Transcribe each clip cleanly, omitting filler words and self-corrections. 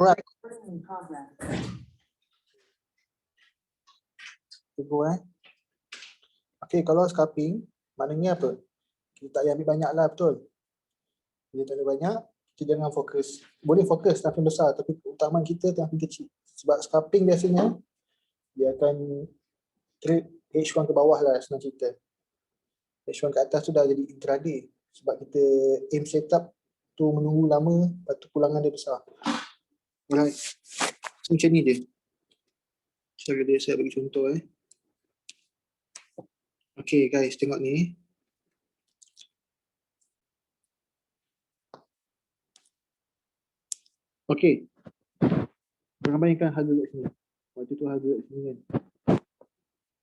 Alright. Tunggu Okay, kalau scalping, maknanya apa? Kita tak payah ambil banyak lah, betul? Bila tak ada banyak, kita jangan fokus. Boleh fokus tapi besar, tapi keutamaan kita tapi kecil. Sebab scalping biasanya, dia akan trade H1 ke bawah lah senang cerita. H1 ke atas tu dah jadi intraday. Sebab kita aim setup tu menunggu lama, lepas tu pulangan dia besar. Alright. So, macam ni dia. Cara dia saya bagi contoh Okay guys, tengok ni. Okay. Jangan bayangkan harga kat sini. Waktu tu harga kat sini kan.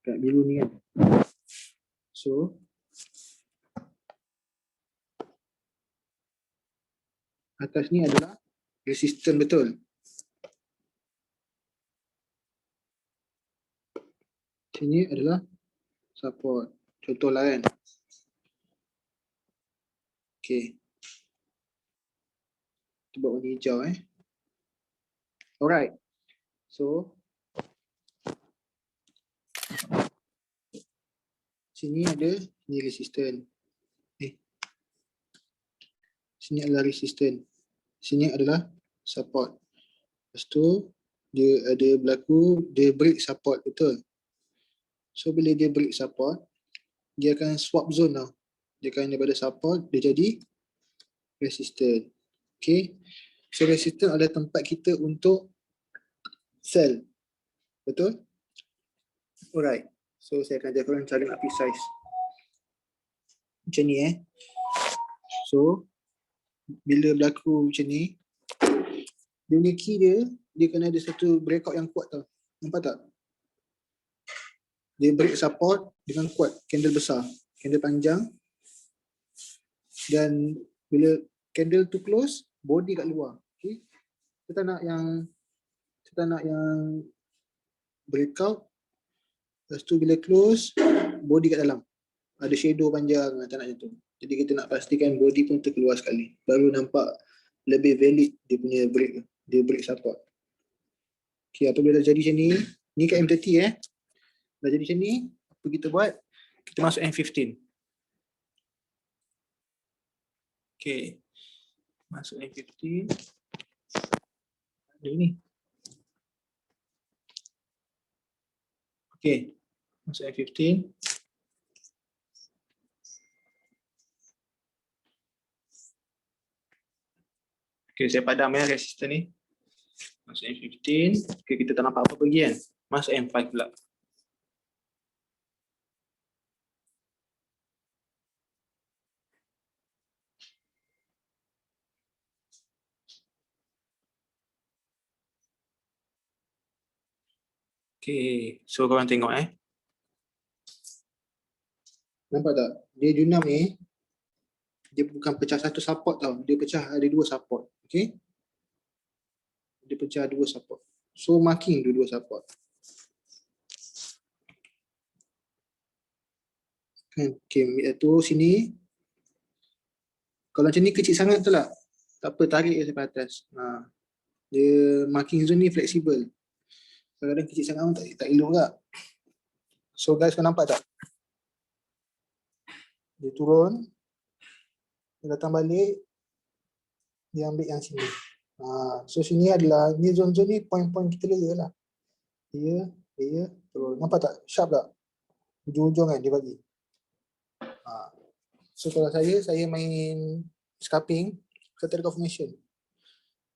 Kat biru ni kan. So, atas ni adalah resistance betul. Sini adalah support. Contoh lah kan. Okay. Kita buat warna hijau Alright. So, sini ada ni resistance. Sini adalah resistance. Sini adalah support. Lepas tu, dia ada berlaku, dia break support, betul? So, bila dia break support, dia akan swap zone tau. Dia akan daripada support, dia jadi resistance. Okay. So, resistance adalah tempat kita untuk sell. Betul? Alright. So, saya akan ajarkan cara nak precise. Macam ni So, bila berlaku macam ni, dia punya key dia kena ada satu breakout yang kuat tau. Nampak tak? Dia break support dengan kuat, candle besar, candle panjang. Dan bila candle tu close, body kat luar. Okay? Kita nak yang breakout. Lepas tu bila close, body kat dalam. Ada shadow panjang, tak nak macam tu. Jadi kita nak pastikan body pun terkeluar sekali. Baru nampak lebih valid dia punya break support. Okay, apabila dah jadi macam ni, ni kat M30 dah jadi macam ni, apa kita buat? Kita masuk M15. Okay. Masuk M15. Ada ni. Okay. Masuk M15. Okay, saya padam resistor ni. Masuk M15. Okay, kita tak nampak apa-apa lagi kan. Masuk M5 pula. Okay, so korang tengok Nampak tak? Dia junam ni, dia bukan pecah satu support tau. Dia pecah ada dua support. Okay? Dia pecah dua support. So marking dua support. Okay, itu sini. Kalau macam ni kecil sangat tu lah. Tak apa, tarik je sampai atas. Dia marking zone ni fleksibel. Kadang-kadang kecil sangat tak elok tak. So guys, kau nampak tak? Dia turun. Dia datang balik. Dia ambil yang sini. So sini adalah, ni zone-zone ni point-point kita layer lah. Layer, turun. Nampak tak? Sharp tak? Ujung-ujung kan dia bagi. So kalau saya main scalping, saya tak ada confirmation.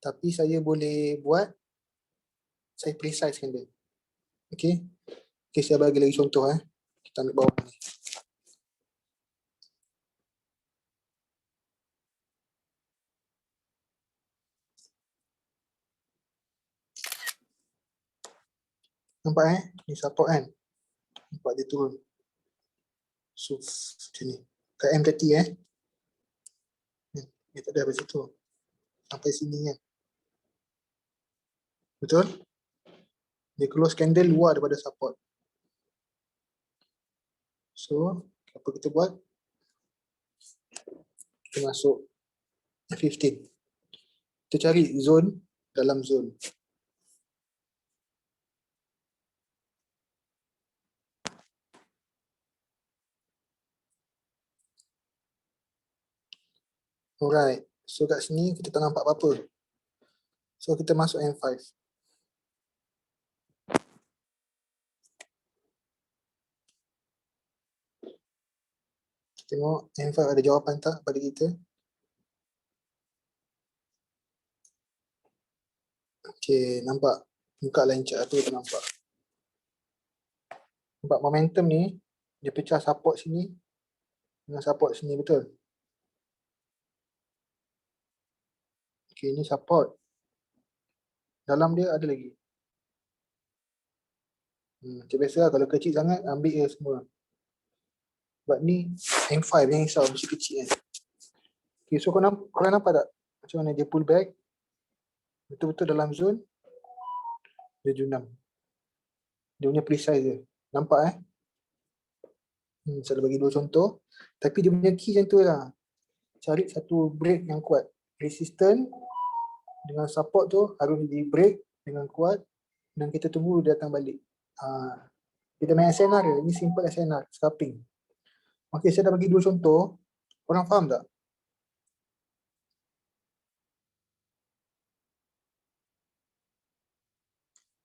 Tapi saya boleh buat, saya precisekan dia. Okay. Okay, saya bagi lagi contoh Kita ambil bawah ni. Nampak ni support kan. Nampak dia turun. So macam ni. Kat M30 dia tak ada habis situ. Sampai sini kan. Betul? Dia close candle luar daripada support. So, apa kita buat? Kita masuk F15. Kita cari zone dalam zone. Alright, so kat sini kita tak nampak apa-apa. So kita masuk M5. Kita tengok M5 ada jawapan tak pada kita. Okay, nampak. Buka line chart apa kita nampak. Nampak momentum ni, dia pecah support sini dengan support sini, betul? Okay, ini support. Dalam dia ada lagi. Macam biasa lah, kalau kecil sangat, ambil je semua. Sebab ni M5 yang risau, mesti kecil kan. Okay, so korang nampak tak? Macam mana dia pull back. Betul-betul dalam zone. Dia junam. Dia punya precise je. Nampak saya bagi dua contoh. Tapi dia punya key macam tu lah. Cari satu break yang kuat. Resistant dengan support tu harus di break dengan kuat. Dan kita tunggu dia datang balik. Kita main SNR je. Ini simple SNR. Scalping. Okay, saya dah bagi dua contoh. Korang faham tak?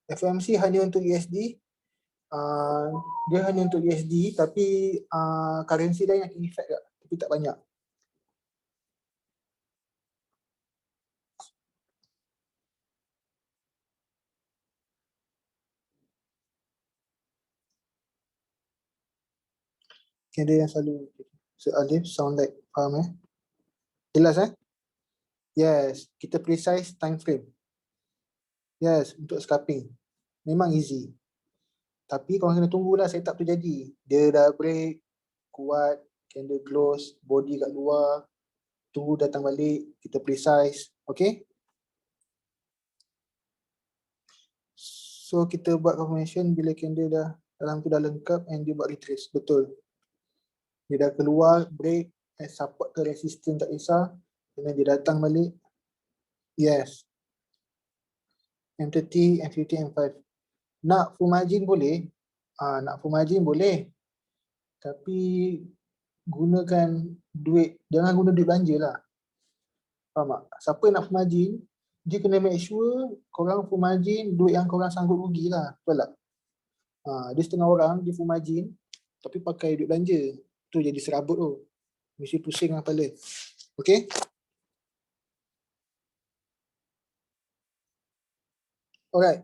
FOMC hanya untuk USD. Dia hanya untuk USD, tapi currency lain yang effect tak? Tapi tak banyak. Okay, dia yang selalu. So Alif sound like, faham Jelas Yes, kita precise time frame. Yes, untuk scalping. Memang easy. Tapi korang kena tunggulah setup tu jadi. Dia dah break, kuat, candle close, body kat luar. Tunggu datang balik, kita precise. Okay? So kita buat confirmation bila candle dah dalam tu dah lengkap and dia buat retrace. Betul. Dia dah keluar, break, support ke resistance tak kisah. Kemudian dia datang balik. Yes. M30, M50, M5. Nak full margin boleh. Nak full margin boleh. Tapi gunakan duit, jangan guna duit belanja lah. Faham tak? Siapa nak full margin, dia kena make sure korang full margin duit yang korang sanggup rugi lah. Betul tak? Dia setengah orang, dia full margin, tapi pakai duit belanja. Tu jadi serabut tu. Mesti pusing lah kepala. Okay? Alright.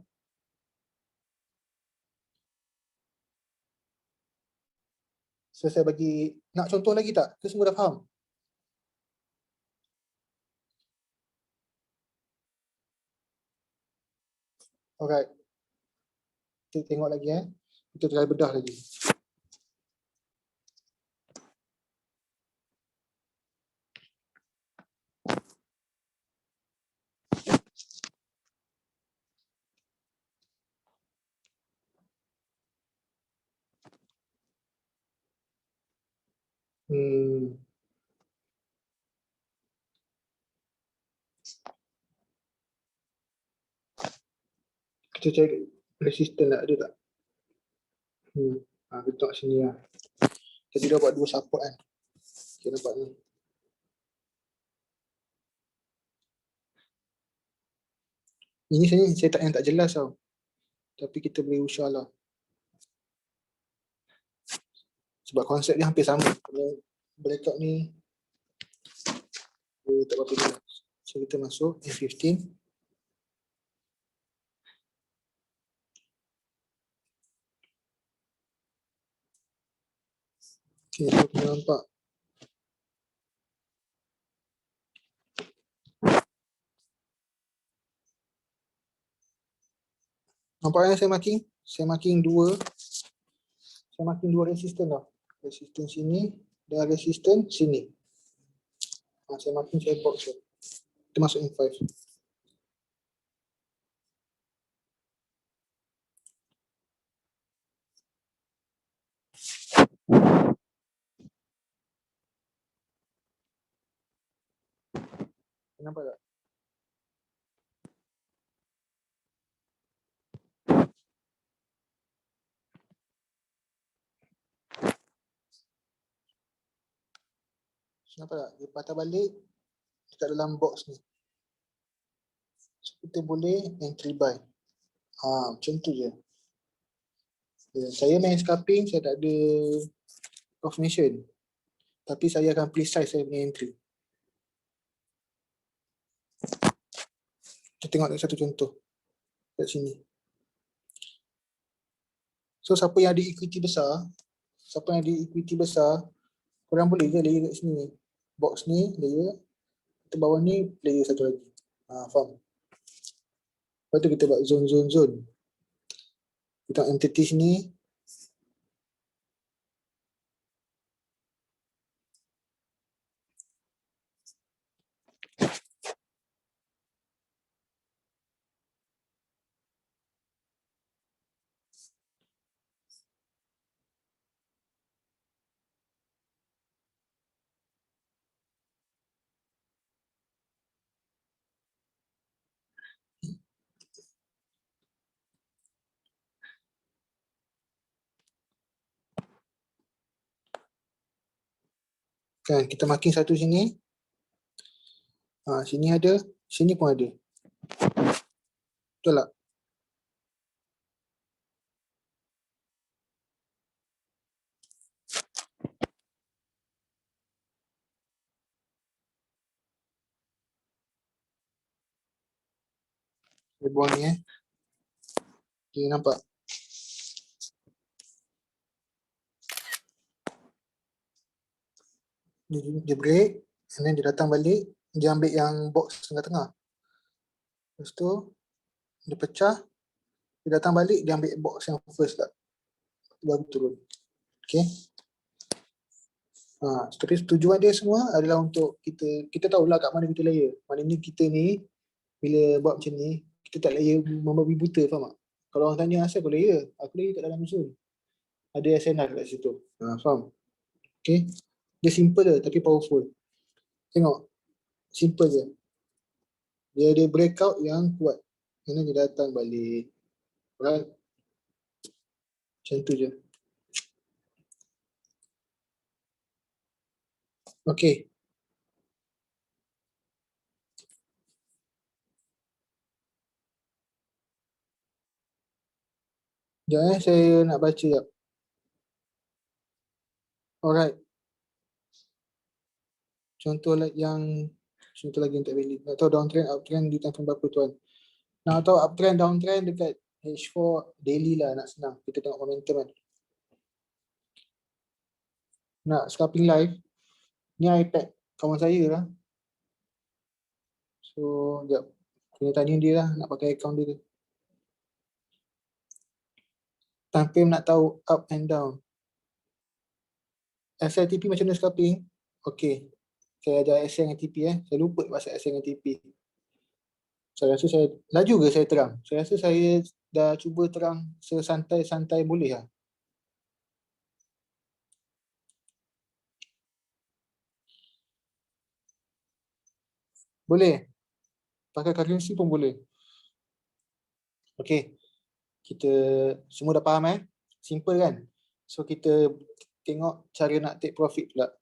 So saya bagi, nak contoh lagi tak? Ke semua dah faham? Alright. Kita tengok lagi Kita try bedah lagi. Kita cari resistant tak, ada tak? Kita tengok sini lah. Kita dah buat dua support kan. Okay, nampak ni. Ini saya tak jelas tau. Tapi kita boleh usaha lah. Sebab konsep dia hampir sama. Kalau breakout ni tak berapa jelas. So kita masuk M15. Okay, so kita nampak. Nampaknya saya marking? Saya marking dua. Saya marking dua resistant tau. Resistant sini dan resistant sini. Saya marking saya box. Kita masuk M5. Nampak tak? Nampak tak? Dia patah balik dekat dalam box ni. So, kita boleh entry by. Macam tu je. Saya main scalping, saya tak ada confirmation. Tapi saya akan precise saya punya entry. Kita tengok satu contoh kat sini. So siapa yang ada equity besar, korang boleh je layer kat sini. Box ni layer, kita bawah ni layer satu lagi. Faham? Lepas tu kita buat zone. Kita entity sini. Kan, kita marking satu sini. Sini ada, sini pun ada. Betul tak? Dia buang ni Okay, nampak? Dia break, and then dia datang balik, dia ambil yang box tengah-tengah. Lepas tu, dia pecah, dia datang balik, dia ambil box yang first tak. Baru turun. Okay. Tapi tujuan dia semua adalah untuk kita tahulah kat mana kita layer. Maknanya kita ni, bila buat macam ni, kita tak layer membabi buta, faham tak? Kalau orang tanya asal aku layer kat dalam zone. Ada SNR kat situ. Faham? Okay. Dia simple je tapi powerful. Tengok. Simple je. Dia ada breakout yang kuat. Kerana dia datang balik. Right? Macam tu je. Okay. Sekejap saya nak baca sekejap. Alright. Contoh lagi yang tak valid. Nak tahu downtrend, uptrend di tahun berapa tuan? Nak tahu uptrend, downtrend dekat H4 daily lah, nak senang. Kita tengok momentum kan. Nak scalping live, ni iPad kawan saya lah. So, sekejap. Kena tanya dia lah, nak pakai account dia. Tanpa nak tahu up and down. SLTP macam mana scalping? Okay. Saya ajar SL dengan TP Saya lupa pasal SL dengan TP. Saya rasa saya laju ke saya terang? Saya rasa saya dah cuba terang sesantai-santai boleh lah. Boleh. Pakai currency pun boleh. Okay. Kita semua dah faham Simple kan? So kita tengok cara nak take profit pula.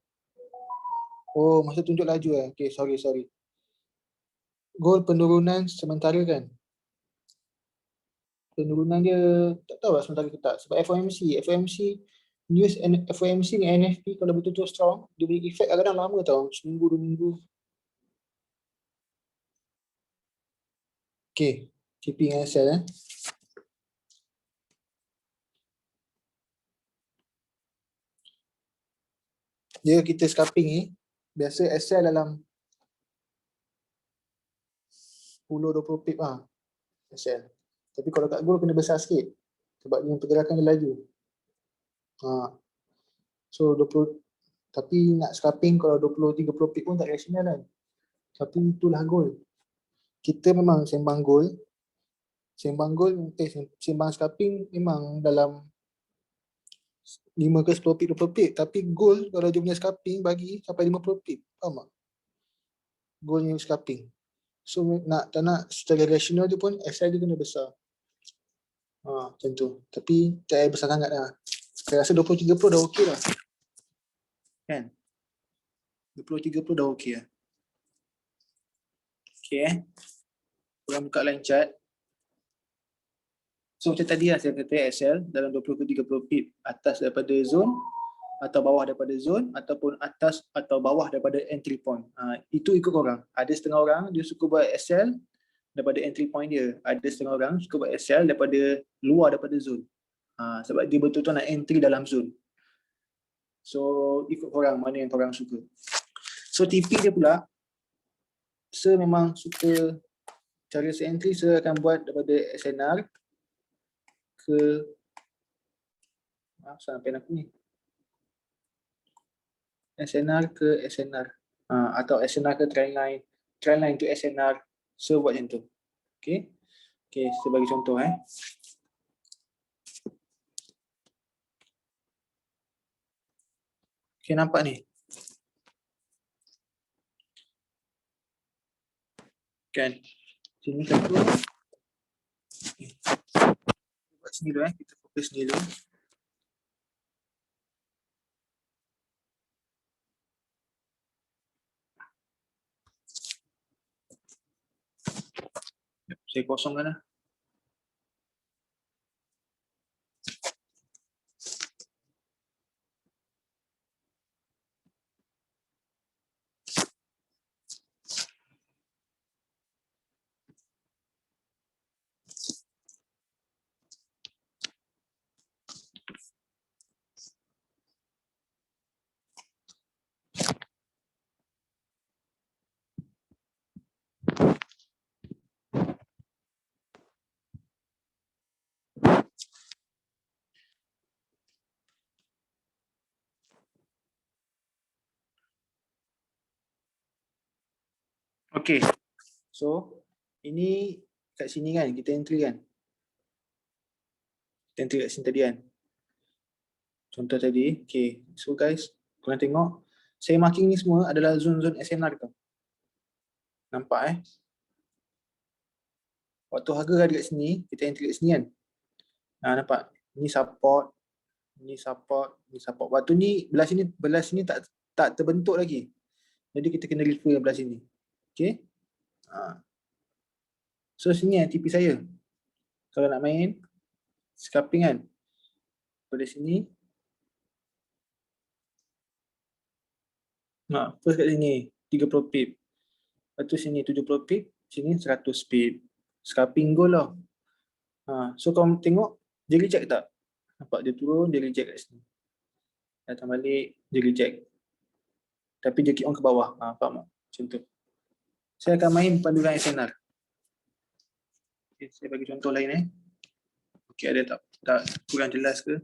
Oh, masa tunjuk laju Okay, sorry. Goal penurunan sementara kan? Penurunan dia tak tahu lah sementara ke tak. Sebab FOMC news FOMC dengan NFP kalau betul-betul strong, dia beri efek kadang-kadang lama tau. Seminggu, 2 minggu. Okay, TP dengan SL Dia kita scalping ni, biasa SL dalam 10-20 pip SL. Tapi kalau kat goal kena besar sikit. Sebab dia pergerakan dia laju. So 20, tapi nak scalping kalau 20-30 pip pun tak rasional kan. Tapi itulah goal. Kita memang sembang goal. Sembang scalping memang dalam 5 ke 10 pip, 20 pip. Tapi goal kalau dia punya scalping bagi sampai 50 pip. Faham tak? Goalnya scalping. So tak nak secara rasional dia pun SL dia kena besar. Macam tu. Tapi tak besar sangat lah. Saya rasa 20-30 dah okey lah. Kan? 20-30 dah okey lah. Okey Korang buka line chart. So macam tadi lah saya kata Excel dalam 20-30 pip atas daripada zone atau bawah daripada zone ataupun atas atau bawah daripada entry point. Itu ikut korang. Ada setengah orang dia suka buat Excel daripada entry point dia. Ada setengah orang suka buat Excel daripada luar daripada zone. Sebab dia betul-betul nak entry dalam zone. So ikut korang mana yang korang suka. So TP dia pula, saya memang suka cara entry, saya akan buat daripada SNR ke sampai aku ni. SNR ke SNR. Atau SNR ke trendline. Trendline to SNR. So buat macam tu. Okay. Okay, saya bagi contoh Okay, nampak ni. Kan. Sini satu. Okay. Buat sini dulu kita fokus sini dulu. Saya kosongkan lah. Okay. So, ini kat sini kan, kita entry kan. Kita entry kat sini tadi kan. Contoh tadi. Okay. So guys, korang tengok. Saya marking ni semua adalah zone-zone SNR tau. Nampak Waktu harga ada kat sini, kita entry kat sini kan. Nampak? Ni support. Ni support. Ni support. Waktu ni, belah sini tak terbentuk lagi. Jadi kita kena refer belah sini. Okay. So sini TP saya. Kalau nak main scalping kan. Pada sini. First kat sini 30 pip. Lepas tu sini 70 pip, sini 100 pip. Scalping goal lah. So kau tengok dia reject tak? Nampak dia turun, dia reject kat sini. Datang balik, dia reject. Tapi dia keep on ke bawah. Faham tak? Macam tu. Saya akan main panduan SNR. Okay, saya bagi contoh lain Okay, ada tak kurang jelas ke?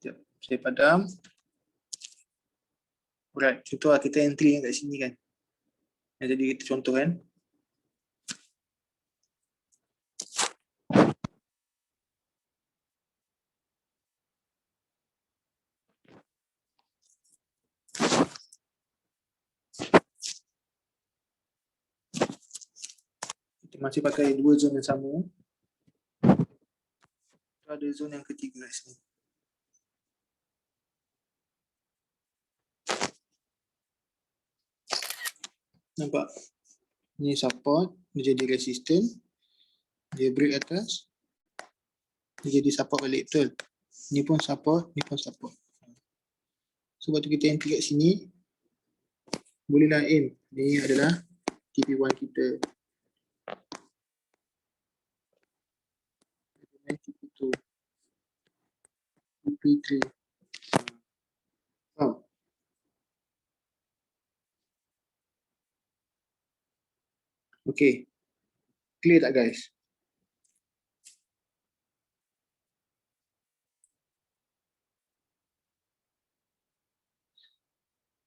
Sekejap, saya padam. Alright, contoh lah kita entry kat sini kan. Jadi kita contoh kan. Kita masih pakai dua zone yang sama. Ada zone yang ketiga kat sini. Nampak? Ni support, dia jadi resistant. Dia break atas. Dia jadi support balik, betul? Ni pun support, ni pun support. Sebab tu kita entry kat sini. Bolehlah aim. Ni adalah TP1 kita. TP2. TP3. Okay. Clear tak guys?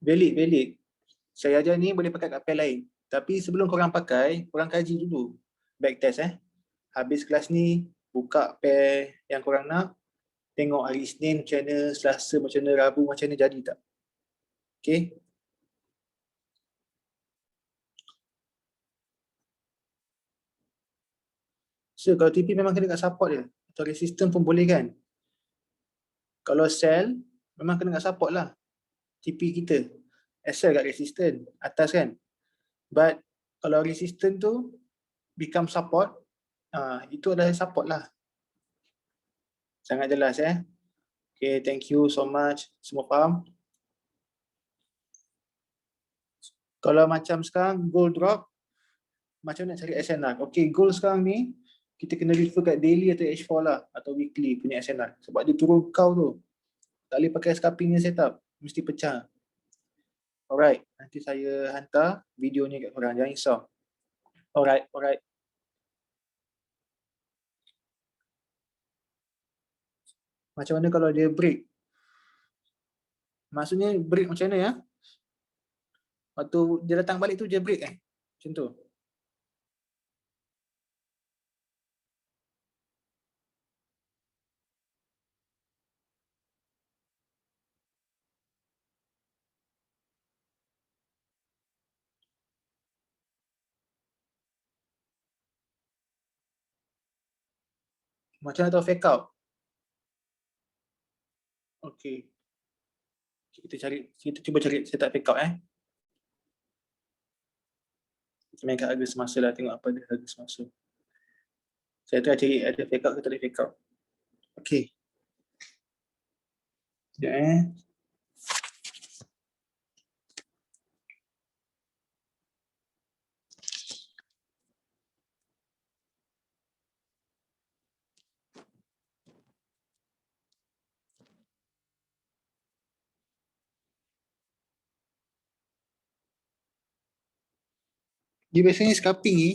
Valid. Saya ajar ni boleh pakai kat pair lain. Tapi sebelum korang pakai, korang kaji dulu. Backtest Habis kelas ni, buka pair yang korang nak. Tengok hari Isnin macam mana, Selasa macam mana, Rabu macam mana, jadi tak? Okay. So kalau TP memang kena kat support dia. Atau resistance pun boleh kan. Kalau sell, memang kena kat support lah. TP kita. asal kat resistant atas kan. But kalau resistant tu become support, itu adalah support lah. Sangat jelas Okay, thank you so much. Semua faham? Kalau macam sekarang gold drop, macam nak cari SNR? Okay, gold sekarang ni kita kena refer kat daily atau H4 lah, atau weekly punya SNR. Sebab dia turun kau tu. Tak boleh pakai scalping punya setup. Mesti pecah. Alright, nanti saya hantar videonya kat korang. Jangan risau. Alright. Macam mana kalau dia break? Maksudnya break macam mana ya? Waktu dia datang balik tu dia break macam tu. Macam mana tahu fake out? Okay. Kita cuba cari setup fake out Kita main kat harga semasa lah, tengok apa dia harga semasa. Saya try cari ada fake out ke tak ada fake out. Okay. Sekejap Dia biasanya scalping ni,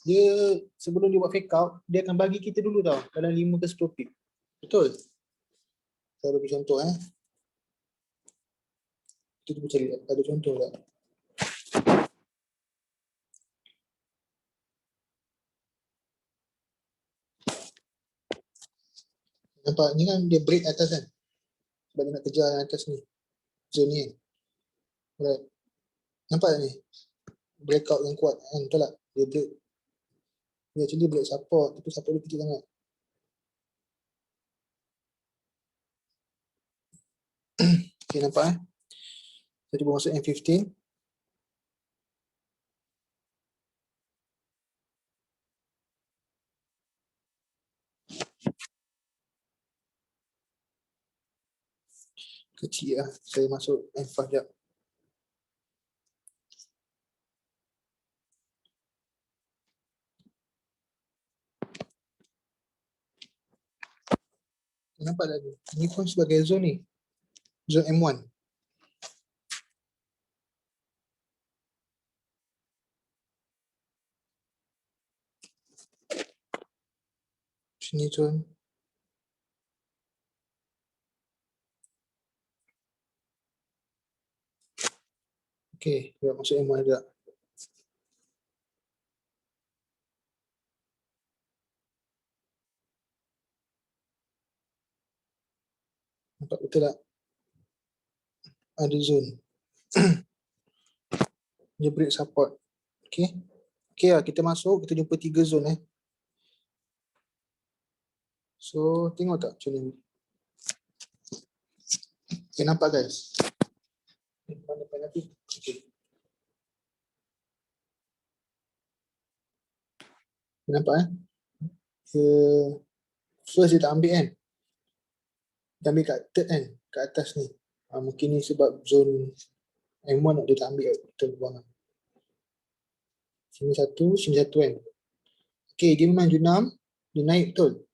dia sebelum dia buat fake out, dia akan bagi kita dulu tau, dalam 5 ke 10 pip. Betul? Saya bagi contoh Kita cuba cari ada contoh tak? Nampak ni kan dia break atas kan? Sebab dia nak kejar yang atas ni. Zone ni Right. Nampak tak ni? Breakout yang kuat kan? Betul tak? Dia break. Dia actually break support, tapi support dia kecil sangat. Okay, nampak Saya cuba masuk M15. Kecil lah. Saya masuk M5 sekejap. Nampak tak ni? Ni pun sebagai zone ni. Zone M1. Sini zone. Okay, dia masuk M1 juga. Nampak betul tak? Ada zone. Dia break support. Okay. Okay lah, kita masuk, kita jumpa 3 zone So, tengok tak macam ni. Okay, nampak guys? Mana penalty? Okay. Nampak first dia tak ambil kan? Dia ambil kat third kan? Kat atas ni. Mungkin ni sebab zone M1 dia tak ambil kita buang. Sini satu kan? Okay, dia memang junam, dia naik betul.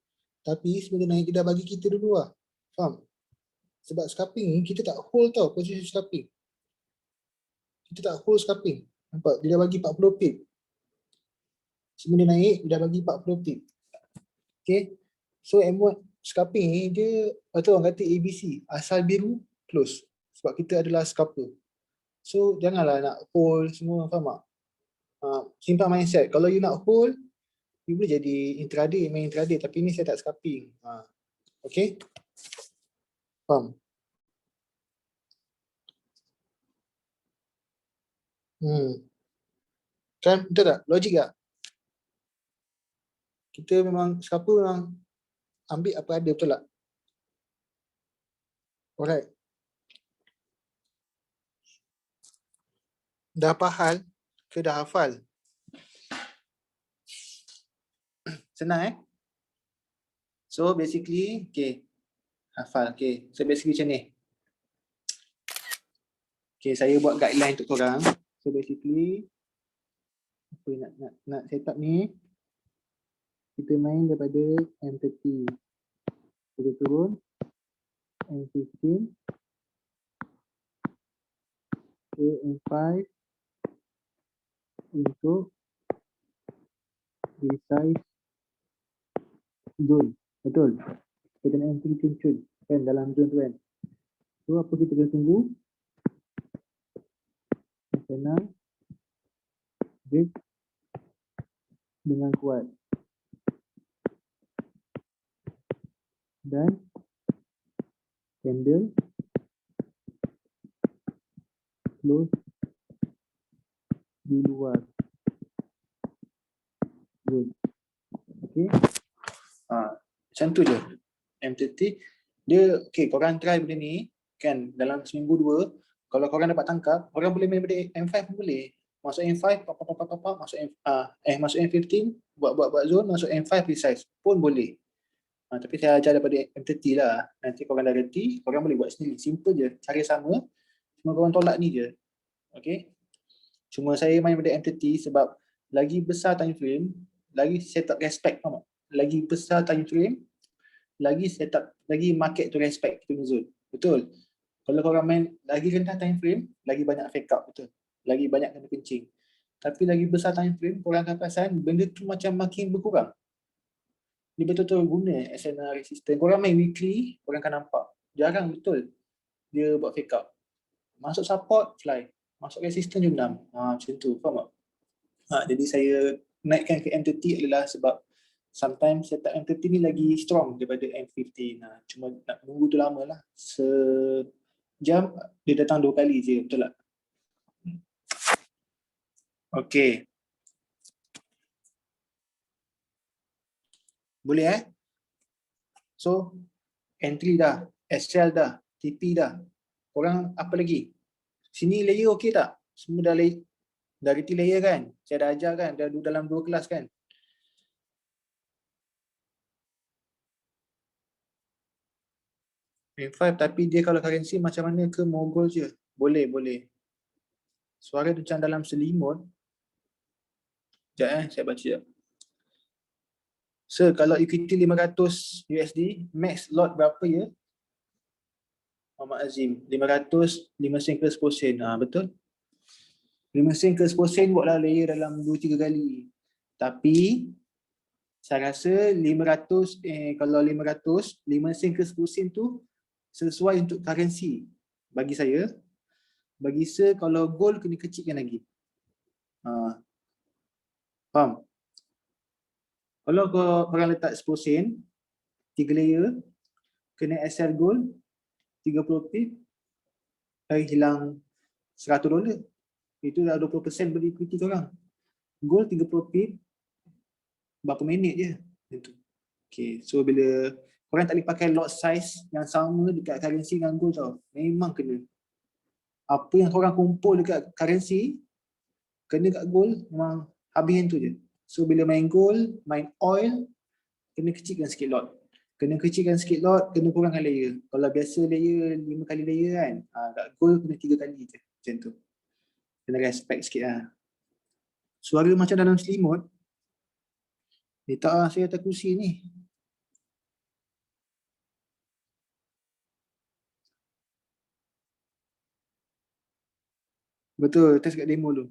Tapi sebelum dia naik, dia dah bagi kita dulu lah. Faham? Sebab scalping ni, kita tak hold tau posisi scalping. Kita tak hold scalping. Nampak? Dia dah bagi 40 pip. Sebelum dia naik, dia dah bagi 40 pip. Okay? So M1 scalping ni, dia, atau orang kata ABC, asal biru, close. Sebab kita adalah scalper. So, janganlah nak hold semua, faham tak? Simpan mindset. Kalau you nak hold, you boleh jadi intraday, main intraday. Tapi ni saya tak scalping. Okay? Faham? Kan? Betul tak? Logik tak? Kita memang, scalper memang ambil apa ada, betul tak? Alright. Dah pahal ke dah hafal? Senang So basically, okay, hafal. Okay, so basically macam ni. Okay, saya buat guideline untuk korang. So basically, apa yang nak set up ni, kita main daripada M30. Kita turun M15 ke M5 untuk resize zone. Betul? Kita nak entry cun kan dalam zone tu kan. So apa kita kena tunggu? Senang break dengan kuat. Dan handle close di luar zone. Okay. Macam tu je. M30 dia okay, korang try benda ni kan dalam seminggu 2. Kalau korang dapat tangkap, korang boleh main benda M5 pun boleh. Masuk M5 masuk masuk M15 buat zone, masuk M5 resize pun boleh. Tapi saya ajar daripada M30 lah. Nanti korang dah reti, korang boleh buat sendiri. Simple je, cara sama. Cuma korang tolak ni je. Okay. Cuma saya main pada M30 sebab lagi besar time frame, lagi setup respect, faham tak? Lagi besar time frame, lagi setup, lagi market to respect kita punya zone. Betul? Kalau korang main lagi rendah time frame, lagi banyak fake out, betul? Lagi banyak kena kencing. Tapi lagi besar time frame, korang akan perasan benda tu macam makin berkurang. Dia betul-betul guna as an resistance. Korang main weekly, korang akan nampak. Jarang betul dia buat fake out. Masuk support, fly. Masuk resistance, jurnam. Macam tu, faham tak? Jadi saya naikkan ke M30 adalah sebab sometimes setup M30 ni lagi strong daripada M15. Cuma nak tunggu tu lama lah. Sejam dia datang 2 kali je, betul tak? Okay. Boleh So, entry dah, SL dah, TP dah. Korang apa lagi? Sini layer okey tak? Semua dah reti layer kan? Saya dah ajar kan? Dah dalam 2 kelas kan? M5 tapi dia kalau currency macam mana ke mogul je? Boleh, boleh. Suara tu macam dalam selimut. Sekejap saya baca sekejap. Sir, kalau equity 500 USD, max lot berapa ya? Muhammad Azim, 500, 5 sen ke 10 sen. Betul? 5 sen ke 10 sen buatlah layer dalam 2-3 kali. Tapi, saya rasa 500, kalau 500, 5 sen ke 10 sen tu sesuai untuk currency. Bagi saya, bagi sir, kalau gold kena kecilkan lagi. Faham? Kalau korang letak 10 sen, 3 layer, kena SL gold, 30 pip, hilang $100. Itu dah 20% beli equity korang. Gold 30 pip, berapa minit je. Okay, so bila korang tak boleh pakai lot size yang sama dekat currency dengan gold tau. Memang kena. Apa yang korang kumpul dekat currency, kena kat gold, memang habis tu je. So bila main gold, main oil, kena kecilkan sikit lot. Kena kecilkan sikit lot, kena kurangkan layer. Kalau biasa layer 5 kali layer kan, kat gold kena 3 kali je. Macam tu. Kena respect sikit lah. Suara macam dalam selimut. Tak saya atas kursi ni. Betul, test kat demo tu.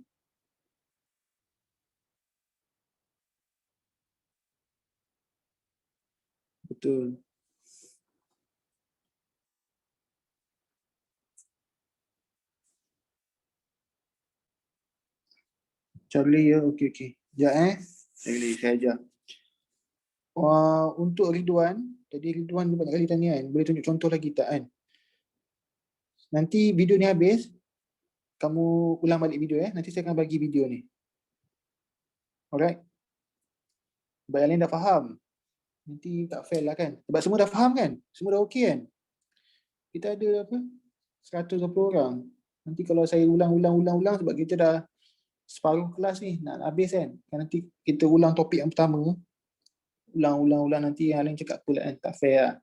Betul. Cara layer, okey. Sekejap saya ajar. Untuk Ridwan, tadi Ridwan banyak kali tanya kan, boleh tunjuk contoh lagi tak kan? Nanti video ni habis, kamu ulang balik video nanti saya akan bagi video ni. Alright? Sebab yang lain dah faham. Nanti tak fail lah kan? Sebab semua dah faham kan? Semua dah okey kan? Kita ada apa? 120 orang. Nanti kalau saya ulang sebab kita dah separuh kelas ni nak habis kan. Nanti kita ulang topik yang pertama. Ulang nanti yang lain cakap pula kan. Tak fair lah.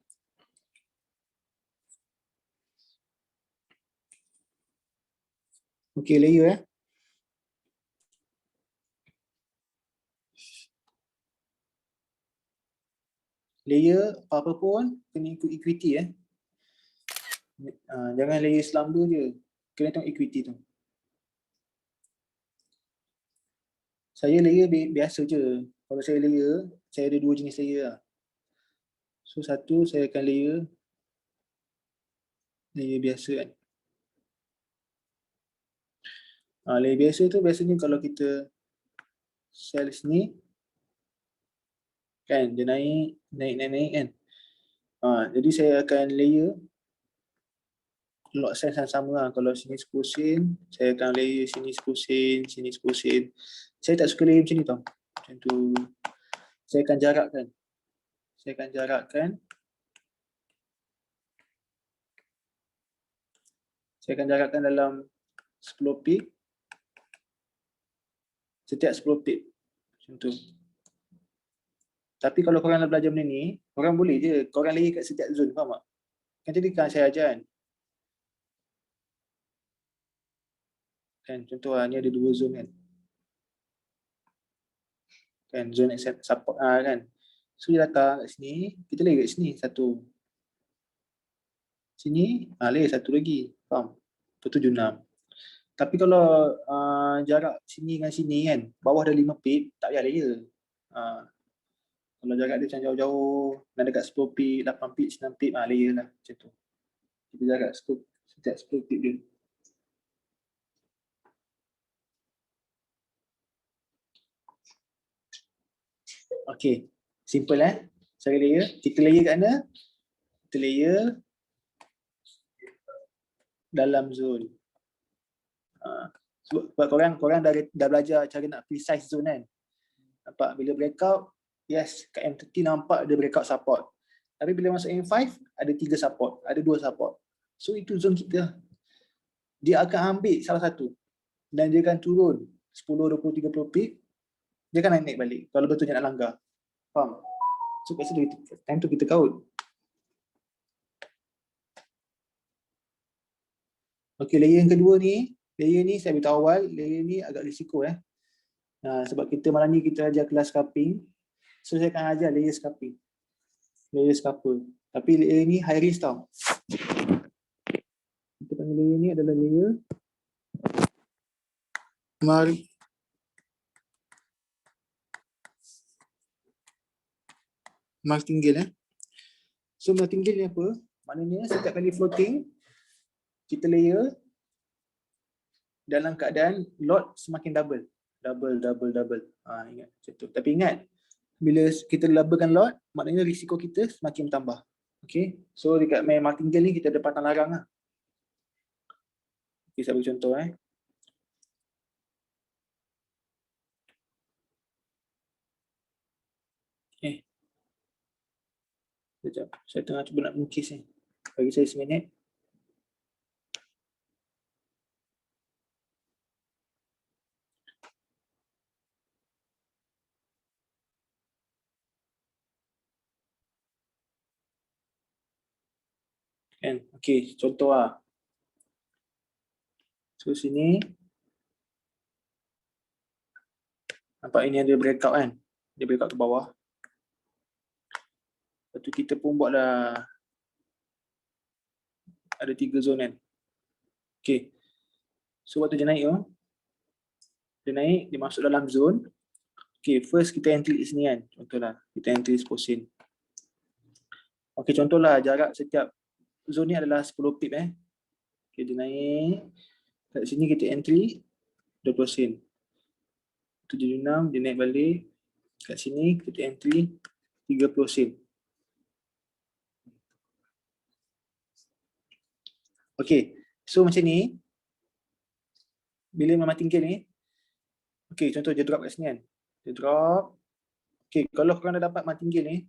Okey, layer layer apa pun kena ikut equity jangan layer selamba je. Kena tengok equity tu. Saya layer biasa je. Kalau saya layer, saya ada 2 jenis layer lah. So satu saya akan layer biasa kan. Layer biasa tu biasanya kalau kita sel sini kan dia naik kan. Jadi saya akan layer log size yang sama lah. Kalau sini 10 sen, saya akan layer sini 10 sen, sini 10 sen. Saya tak suka layer macam ni tau. Macam tu. Saya akan jarakkan. Saya akan jarakkan dalam 10 pip. Setiap 10 pip. Macam tu. Tapi kalau korang nak belajar benda ni, korang boleh je. Korang layer kat setiap zone, faham tak? Kan tadi kan saya ajar kan. Contoh ni ada 2 zone kan. Kan zone support kan. So dia datang kat sini, kita layer kat sini satu. Sini layer satu lagi. Faham? 76. Tapi kalau jarak sini dengan sini kan, bawah dah 5 pip, tak payah layer. Kalau jarak dia macam jauh-jauh, nak dekat 10 pip, 8 pip, 9 pip, layer lah macam tu. Kita jarak setiap 10 pip dia. Okay, simple Saya layer. Kita layer kat mana? Kita layer dalam zone. Sebab korang dah belajar cara nak precise zone kan. Nampak bila breakout, yes, kat M30 nampak ada breakout support. Tapi bila masuk M5, ada 3 support, ada 2 support. So itu zone kita. Dia akan ambil salah satu. Dan dia akan turun 10, 20, 30 pip. Dia akan naik balik kalau betulnya nak langgar. Faham? So kat situ, time tu kita kaut. Okay, layer yang kedua ni, layer ni saya beritahu awal, layer ni agak risiko sebab kita malam ni kita ajar kelas scalping. So saya akan ajar layer scalping. Layer scalper. Tapi layer ni high risk tau. Kita panggil layer ni adalah layer martingale So martingale ni apa? Maknanya setiap kali floating kita layer dalam keadaan lot semakin double. Ingat macam tu. Tapi ingat bila kita doublekan lot, maknanya risiko kita semakin bertambah. Okay. So dekat main martingale ni kita ada pantang larang lah. Okay, saya bagi contoh Sekejap. Saya tengah cuba nak melukis ni. Bagi saya seminit. Kan? Okey, contoh lah. So sini. Nampak ini ada breakout kan? Dia breakout ke bawah. Lepas tu kita pun buatlah ada 3 zone kan. Okey. So waktu dia naik dia naik, dia masuk dalam zone. Okey, first kita entry di sini kan. Contohlah, kita entry 10 sen. Okey, contohlah jarak setiap zone ni adalah 10 pip Okey, dia naik. Kat sini kita entry 20 sen. 76, dia naik balik. Kat sini kita entry 30 sen. Okey, so macam ni. Bila martingale ni, okey, contoh dia drop kat sini kan. Dia drop. Okey, kalau korang dah dapat martingale ni,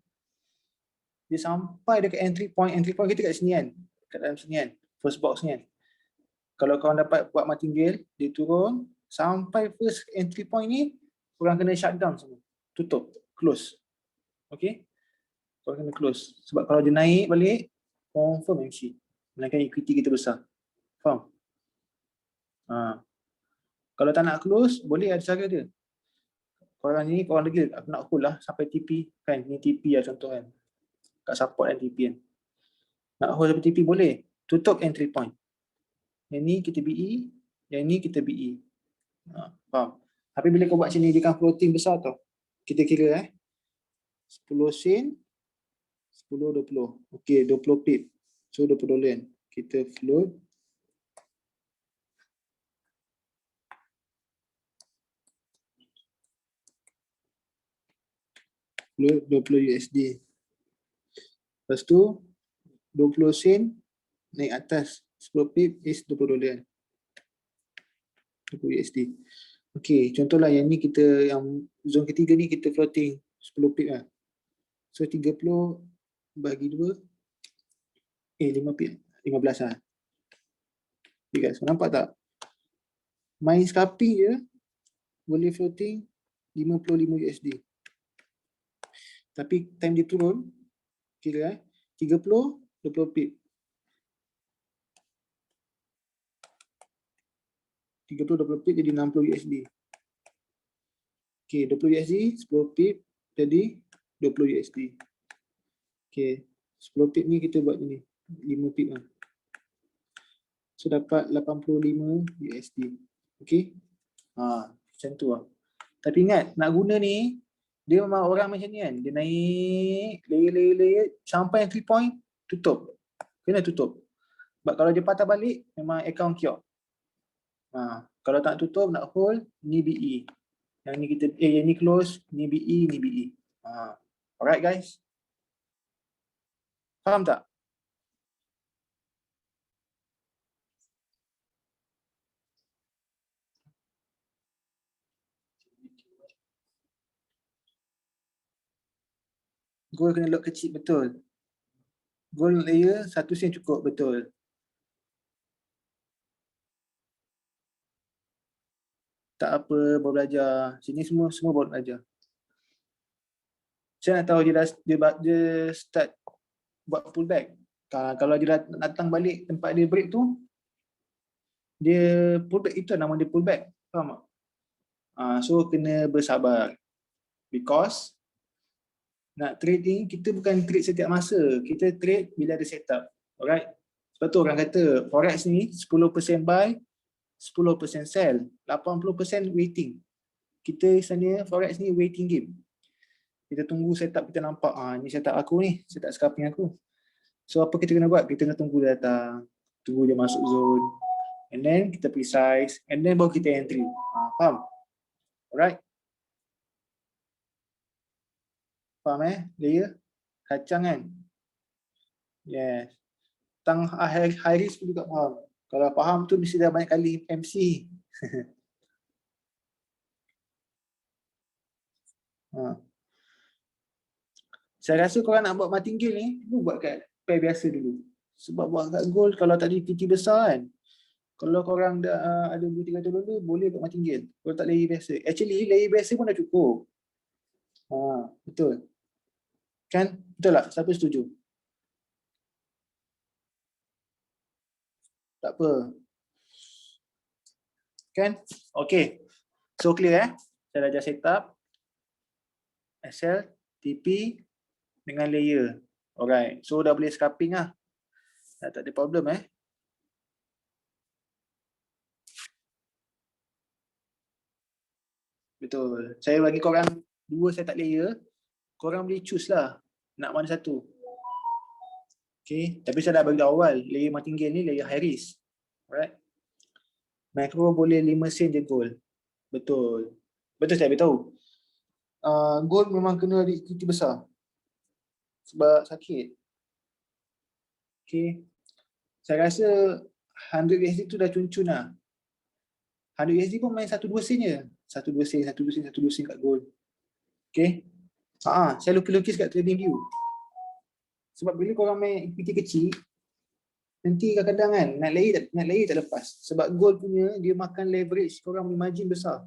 dia sampai dekat entry point kita kat sini kan. Kat dalam sini kan, first box ni kan. Kalau korang dapat buat martingale, dia turun sampai first entry point ni, korang kena shutdown semua. Tutup, close. Okay? Korang kena close. Sebab kalau dia naik balik, confirm MC. Melainkan equity kita besar. Faham? Kalau tak nak close, boleh ada cara dia. Korang ni, korang lagi, aku nak hold lah sampai TP. Kan, ni TP lah contoh kan. Kat support dan TP kan. Nak hold sampai TP boleh. Tutup entry point. Yang ni kita BE, yang ni kita BE. Faham? Tapi bila kau buat macam ni, dia kan floating besar tau. Kita kira 10 sen, 10, 20. Okay, 20 pip. So, $20. Kita float. Float 20 USD. Lepas tu, 20 sen naik atas 10 pip is $20. 20 USD. Okay, contohlah yang ni kita, yang zone ketiga ni kita floating 10 pip lah. So 30 bagi 2, 5 pip, 15 lah. Okay guys, nampak tak? Main scalping je, boleh floating 55 USD. Tapi time dia turun, kira 30, 20 pip. 30, 20 pip jadi 60 USD. Okay, 20 USD, 10 pip jadi 20 USD. Okay, 10 pip ni kita buat ni, 5 pip lah. So dapat 85 USD. Okay. Macam tu lah. Tapi ingat, nak guna ni, dia memang orang macam ni kan. Dia naik, layer, sampai entry point, tutup. Kena tutup. Sebab kalau dia patah balik, memang account kiok. Kalau tak tutup, nak hold, ni BE. Yang ni kita, yang ni close, ni BE, ni BE. Alright guys. Faham tak? Gold kena lock kecil, betul. Gold layer 1 sen cukup, betul. Tak apa, baru belajar. Sini semua baru belajar. Saya nak tahu dia start buat pullback. Kalau dia datang balik tempat dia break tu, dia pullback, itu nama dia pullback. Faham tak? So kena bersabar. Because nak trading, kita bukan trade setiap masa. Kita trade bila ada setup. Alright? Sebab tu orang kata forex ni 10% buy, 10% sell, 80% waiting. Kita sebenarnya forex ni waiting game. Kita tunggu setup, kita nampak ni setup aku ni, setup scalping aku. So apa kita kena buat? Kita kena tunggu dia datang, tunggu dia masuk zone, and then kita precise, and then baru kita entry. Faham? Alright? Faham layer? Kacang kan? Yes. Tang high risk pun juga faham. Kalau faham tu mesti dah banyak kali MC. Saya rasa korang nak buat martingale ni, buat kat pair biasa dulu. Sebab buat kat gold, kalau tadi PT besar kan, kalau korang dah ada $200-300, boleh buat martingale. Kalau tak layer biasa. Actually, layer biasa pun dah cukup. Betul. Kan? Betul tak? Siapa setuju? Tak apa. Kan? Okay. So clear Saya dah ajar setup, SL, TP dengan layer. Alright. So dah boleh scalping lah. Dah tak ada problem Betul. Saya bagi korang 2 setup layer. Korang boleh choose lah nak mana satu. Okay. Tapi saya dah bagi awal. Layer martingale ni layer high risk. Alright. Macro boleh 5 sen je gold. Betul. Betul saya beritahu. Gold memang kena ada equity besar. Sebab sakit. Okay. Saya rasa 100 USD tu dah cun-cun lah. 100 USD pun main 1-2 sen je. 1-2 sen, 1-2 sen, 1-2 sen kat gold. Okay. Saya lukis-lukis kat trading view. Sebab bila korang main equity kecil, nanti kadang-kadang kan naik lagi tak lepas. Sebab gold punya dia makan leverage korang punya margin besar.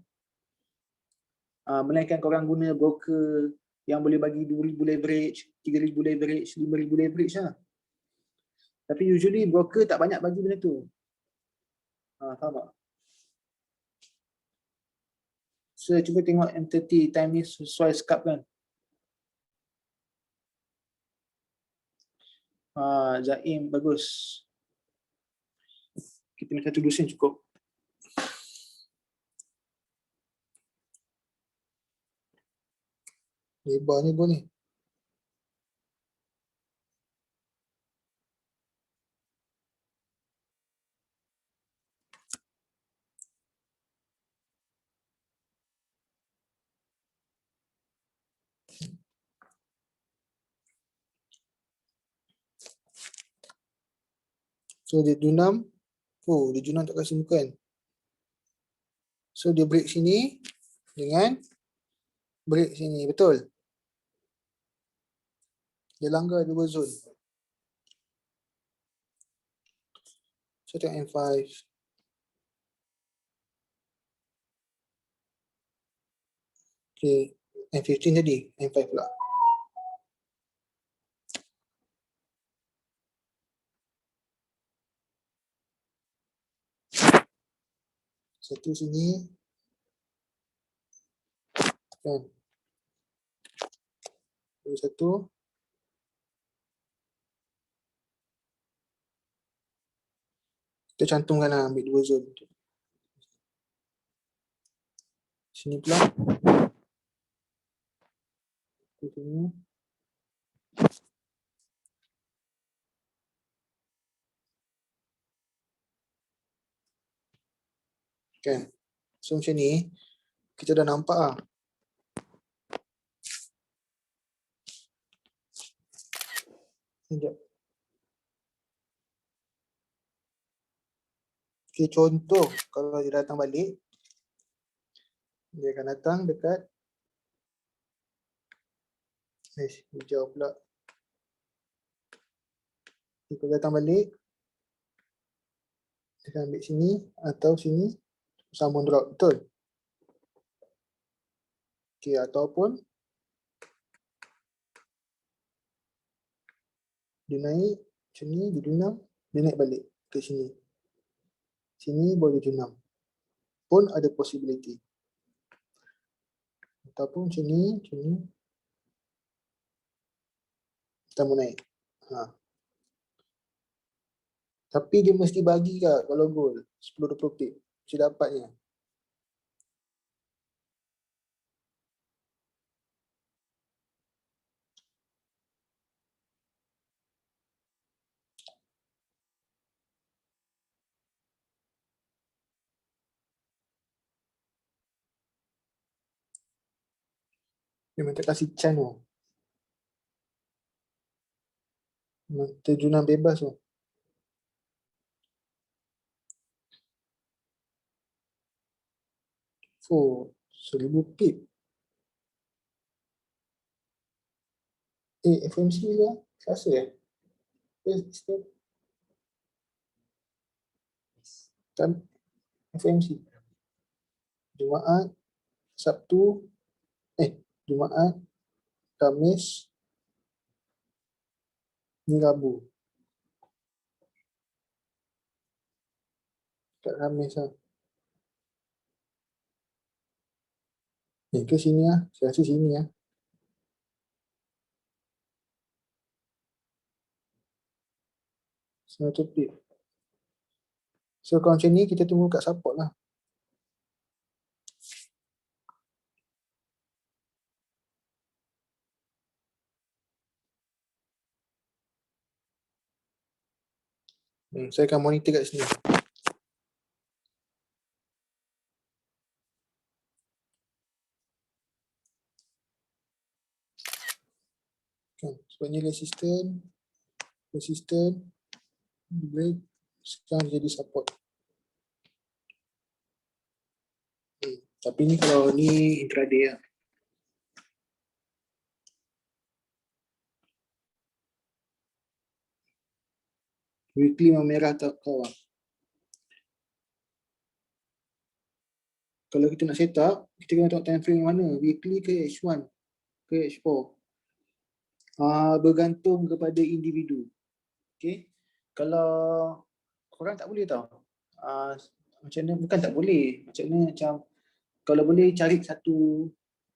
Melainkan korang guna broker yang boleh bagi 2,000 leverage, 3,000 leverage, 5,000 leverage lah. Tapi usually broker tak banyak bagi benda tu. Faham tak? So cuba tengok entity time ni sesuai scarp kan. Zaim bagus. Kita nak satu lusin cukup. Lebar ni pun ni. So dia junam. Dia junam tak kasi muka kan. So dia break sini dengan break sini. Betul? Dia langgar dua zone. So tengok M5. Okay. M15 tadi. M5 pula. Satu sini. Kan. Satu. Kita cantumkan lah, ambil dua zone. Sini pula. Sini. Kan. So macam ni, kita dah nampak lah. Sekejap. Okay, contoh kalau dia datang balik, dia akan datang dekat hijau pula. Dia kalau datang balik, dia akan ambil sini atau sini, sambung drop, betul? Okay, ataupun dia naik macam ni, dia junam, dia naik balik ke sini. Sini boleh junam. Pun ada possibility. Ataupun macam ni, kita mau naik. Tapi dia mesti bagi kak kalau goal 10-20 pip. Mesti dapatnya. Dia minta kasih chance tu. Terjunam bebas tu. 1000 pip. FMC ke? Rasa kan FMC. Jumaat, Sabtu, Jumaat, Khamis, ni Rabu. Kat Khamis lah. Ke sini lah. Saya rasa sini lah. Satu pip. So kalau macam ni kita tunggu kat support lah. Saya akan monitor kat sini. Kan, sebab ni resistant, break, sekarang jadi support. Tapi ni kalau ni intraday lah. Weekly memang merah tak kawan. Kalau kita nak set up, kita kena tengok time frame mana, weekly ke H1 ke H4. Bergantung kepada individu. Okay. Kalau korang tak boleh tau. Macam mana, bukan tak boleh. Macam mana, macam kalau boleh cari satu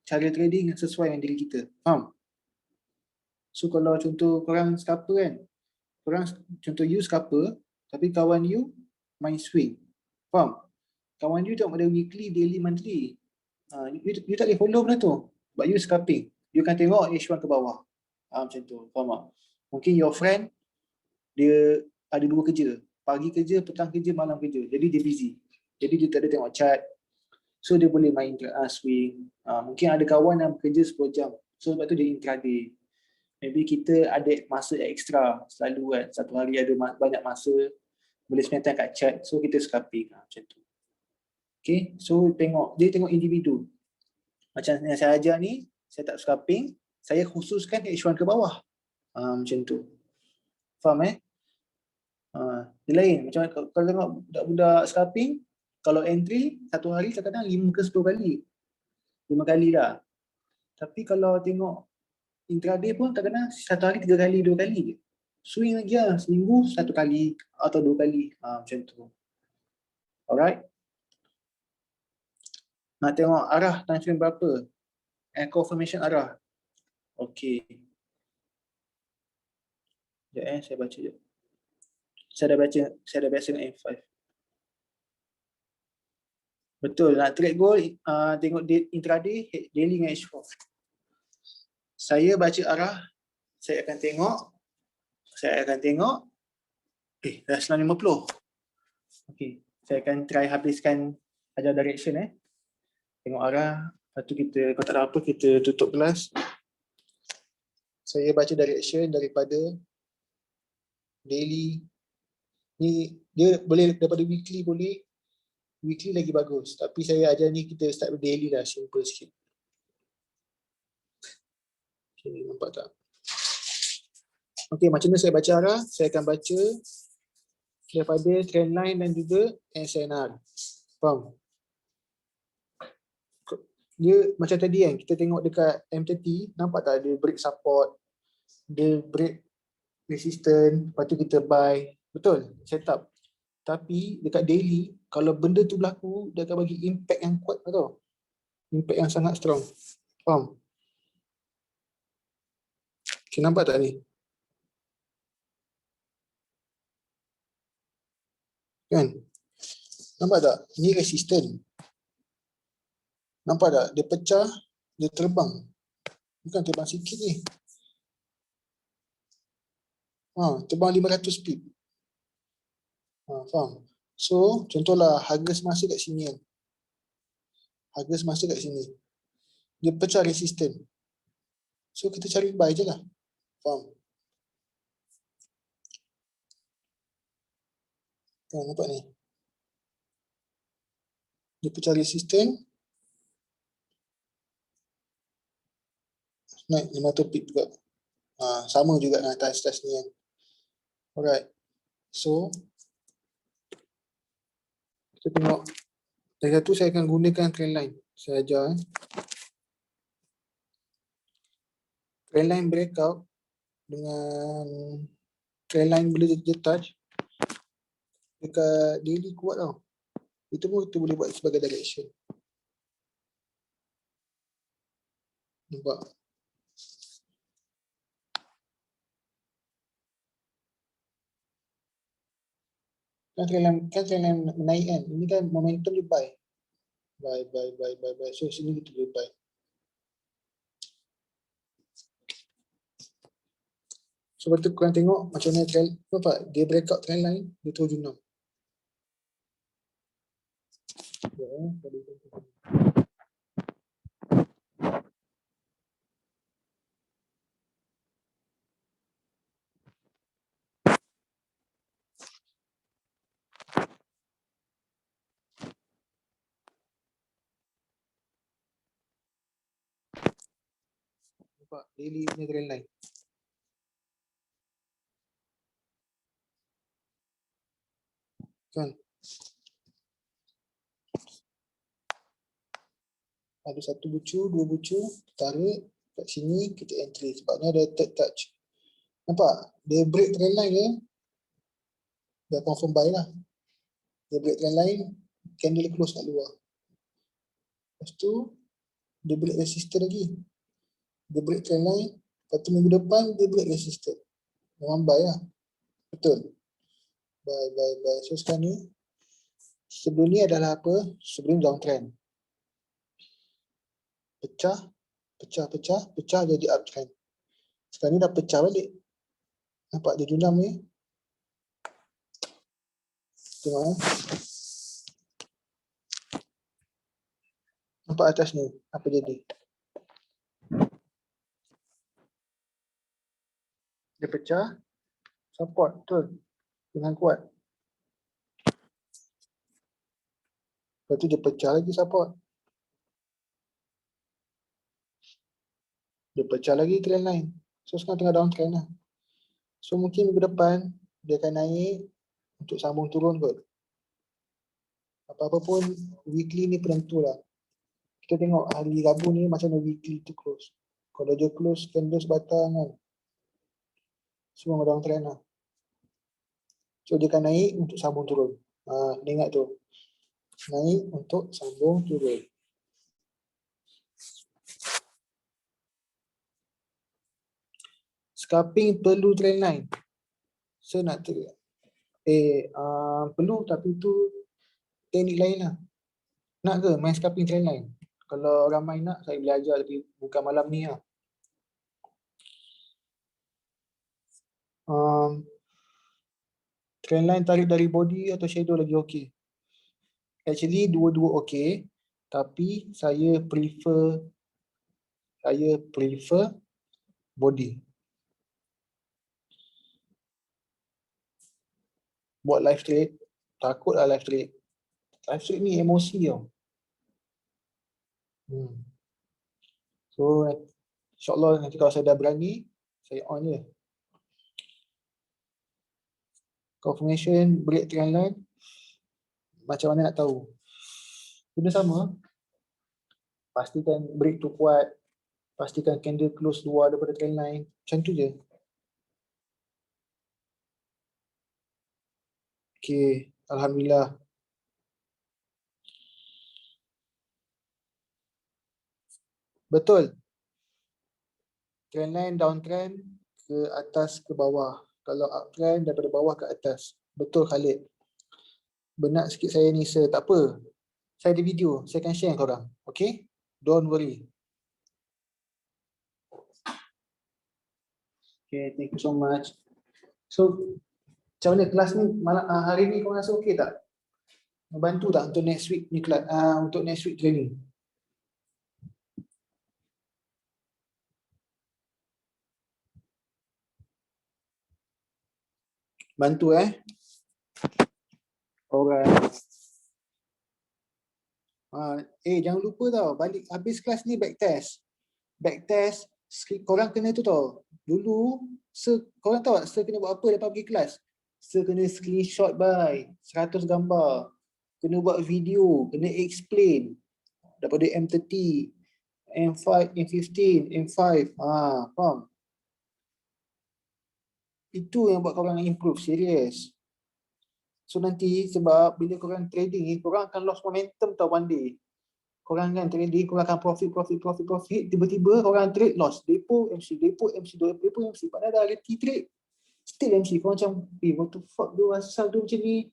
cara trading yang sesuai dengan diri kita. Faham? So kalau contoh korang scalper kan, korang contoh you scalper, tapi kawan you main swing. Faham? Kawan you tengok pada weekly, daily, monthly. You tak boleh follow benda tu. But you scalping. You akan tengok H1 ke bawah. Macam tu. Faham tak? Mungkin your friend, dia ada 2 kerja. Pagi kerja, petang kerja, malam kerja. Jadi dia busy. Jadi dia tak ada tengok chart. So dia boleh main swing. Mungkin ada kawan yang bekerja 10 jam. So sebab tu dia intraday. Maybe kita ada masa ekstra selalu kan. Satu hari ada banyak masa. Boleh spend time kat chat. So kita scalping. Macam tu. Okay. So dia tengok individu. Macam yang saya ajar ni, saya tak scalping. Saya khususkan H1 ke bawah. Macam tu. Faham dia lain. Macam kalau tengok budak-budak scalping, kalau entry satu hari kadang-kadang 5 ke 10 kali. 5 kali lah. Tapi kalau tengok intraday pun kadang-kadang satu hari 3 kali, 2 kali je. Swing lagi lah. Seminggu 1 kali atau 2 kali. Macam tu. Alright. Nak tengok arah time frame berapa? Confirmation arah. Okay. Sekejap saya baca je. Saya dah baca dengan M5. Betul, nak trade goal, tengok intraday, daily dengan H4. Saya baca arah, saya akan tengok, dah 9.50. Okay, saya akan try habiskan ajar direction Tengok arah, lepas tu kita, kalau tak ada apa, kita tutup kelas. Saya baca direction daripada daily, ni dia boleh daripada weekly boleh, weekly lagi bagus. Tapi saya ajar ni kita start daily lah, simple sikit. Okay, nampak tak? Okay, macam mana saya baca arah? Saya akan baca daripada trendline dan juga SNR. Faham? Dia macam tadi kan, kita tengok dekat M30, nampak tak dia break support, dia break resistance, lepas tu kita buy. Betul? Setup. Tapi dekat daily, kalau benda tu berlaku, dia akan bagi impact yang kuat tau. Impact yang sangat strong. Faham? Okay, nampak tak ni? Kan? Nampak tak? Ni resistance. Nampak tak? Dia pecah, dia terbang. Bukan terbang sikit ni. Terbang 500 pip. Faham? So, contohlah harga semasa kat sini kan. Harga semasa kat sini. Dia pecah resistance. So, kita cari buy je lah. Faham? Nampak ni. Dia pecah resistance. Naik 500 pip juga. Sama juga dengan atas ni kan. Alright. So, kita tengok. Dari satu saya akan gunakan trendline. Saya ajar Trendline breakout dengan trendline bila dia touch dekat daily kuat tau. Itu pun kita boleh buat sebagai direction. Nampak? Kan trendline menaik kan. Ini kan momentum dia buy. Buy. So sini kita boleh buy. So betul korang tengok macam mana trend, nampak dia breakout trend line, dia terus junam. Nampak daily punya trend line. Kan? Ada satu bucu, dua bucu, tarik kat sini kita entry sebabnya ada third touch. Nampak? Dia break trend line je. Dah confirm buy lah. Dia break trend line, candle close kat luar. Lepas tu dia break resistor lagi. Dia break trend line, lepas tu minggu depan dia break resistor. Memang buy lah. Betul. Buy. So sekarang ni sebelum ni adalah apa? Sebelum downtrend. Pecah jadi uptrend. Sekarang ni dah pecah balik. Nampak dia junam ni? Tengok. Nampak atas ni apa jadi? Dia pecah, support betul dengan kuat. Lepas tu dia pecah lagi support. Dia pecah lagi trend line. So sekarang tengah downtrend lah. So mungkin minggu depan dia akan naik untuk sambung turun kot. Apa-apa pun weekly ni penentu lah. Kita tengok hari Rabu ni macam mana weekly tu close. Kalau dia close candle sebatang kan, semua downtrend lah. So dia akan naik untuk sambung turun. Ingat tu. Naik untuk sambung turun. Scalping perlu trend line. So nak perlu tapi tu teknik lain lah. Nak ke main scalping trend line? Kalau ramai nak, saya boleh ajar tapi bukan malam ni lah. Trend line tarik dari body atau shadow lagi okey. Actually dua-dua okey, tapi saya prefer body. Buat live trade, takutlah live trade. Live trade ni emosi tau. So insyaAllah nanti kalau saya dah berani, saya on je. Confirmation, break trend line. Macam mana nak tahu? Benda sama. Pastikan break tu kuat. Pastikan candle close luar daripada trend line. Macam tu je. Okay. Alhamdulillah. Betul. Trend line, downtrend, ke atas ke bawah. Kalau uptrend, daripada bawah ke atas. Betul Khalid. Benar sikit saya ni sir. Tak apa. Saya ada video. Saya akan share korang. Okay? Don't worry. Okay, thank you so much. So, macam mana kelas ni hari ni kau rasa okey tak? Membantu tak untuk next week ni kelas, untuk next week training? Bantu Alright. Jangan lupa tau, balik habis kelas ni back test. Back test, korang kena tu tau. Dulu, korang tahu tak, kena buat apa lepas pergi kelas? Kena screenshot 100 gambar. Kena buat video, kena explain. Daripada M30, M5, M15, M5. Faham? Itu yang buat korang improve, serius. So nanti sebab bila korang trading ni, korang akan lost momentum tau one day. Korang kan trading, korang akan profit. Tiba-tiba korang trade loss. Depo MC. Padahal dah reti trade. Still MC. Korang macam, what the fuck tu, asal tu macam ni.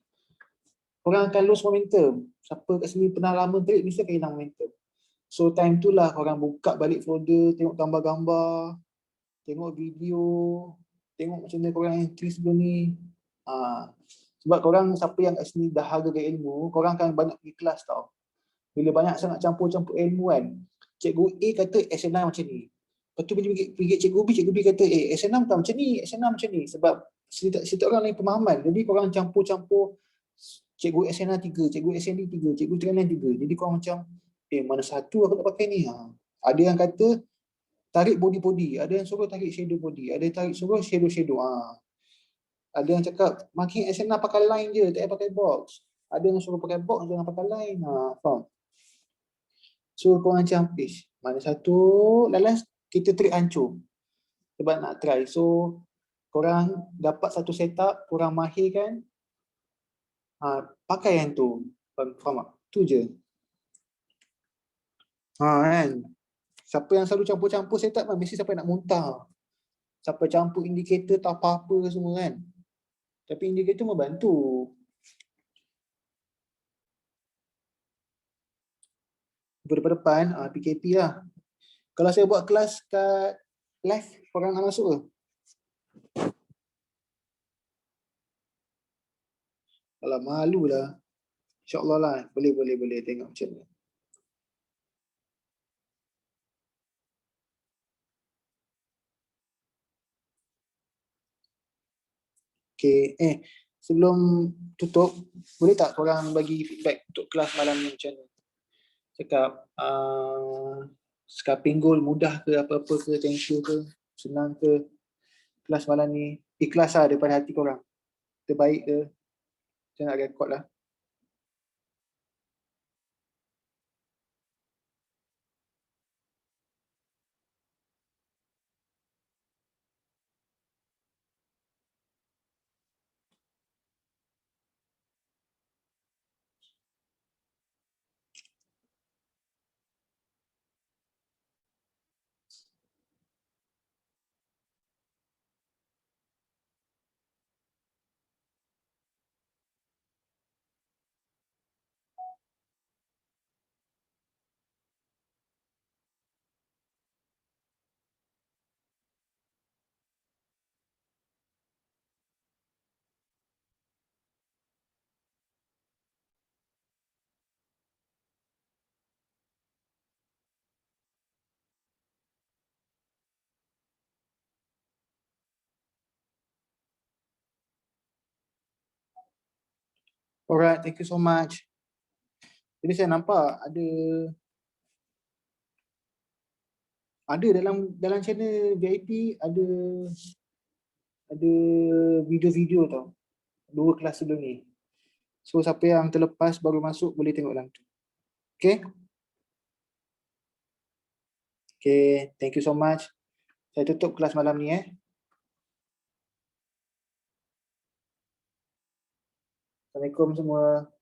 Korang akan lose momentum. Siapa kat sini pernah lama trade, mesti akan hilang momentum. So time tu lah korang buka balik folder, tengok gambar-gambar, tengok video, tengok macam mana korang entry sebelum ni. Sebab korang siapa yang kat sini dah hargai ilmu, korang akan banyak pergi kelas tau. Bila banyak sangat campur-campur ilmu kan, cikgu A kata SN6 macam ni. Lepas tu bila pergi cikgu B kata SN6 tak macam ni, SN6 macam ni. Sebab setiap orang lain pemahaman. Jadi korang campur-campur cikgu SN6 3, cikgu SN3 3, cikgu Trendline 3. Jadi korang macam, mana satu aku tak pakai ni. Ada yang kata tarik body, ada yang suruh tarik shadow body, ada yang tarik suruh shadow. Ada yang cakap makin SNR pakai line je, tak payah pakai box. Ada yang suruh pakai box, jangan pakai line. Faham? So korang macam, mana satu lalas kita trik hancur. Sebab nak try. So korang dapat satu setup, korang mahirkan, pakai yang tu. Faham tak? Tu je. Kan? Siapa yang selalu campur-campur setup kan, mesti siapa nak muntah. Siapa campur indikator tak apa-apa semua kan. Tapi indikator membantu. Depan, PKP lah. Kalau saya buat kelas kat live, korang nak masuk ke? Alah, malu lah. InsyaAllah lah. Boleh tengok macam ni. Okay, sebelum tutup, boleh tak korang bagi feedback untuk kelas malam ni macam ni? Cakap, scalping goal mudah ke apa-apa ke, thank you ke, senang ke, kelas malam ni ikhlas lah daripada hati korang, terbaik ke, saya nak rekod lah. Alright, thank you so much. Jadi saya nampak ada dalam channel VIP ada video-video tau, 2 kelas sebelum ni. So siapa yang terlepas baru masuk boleh tengok dalam tu. Okay? Okay, thank you so much. Saya tutup kelas malam ni. Assalamualaikum semua.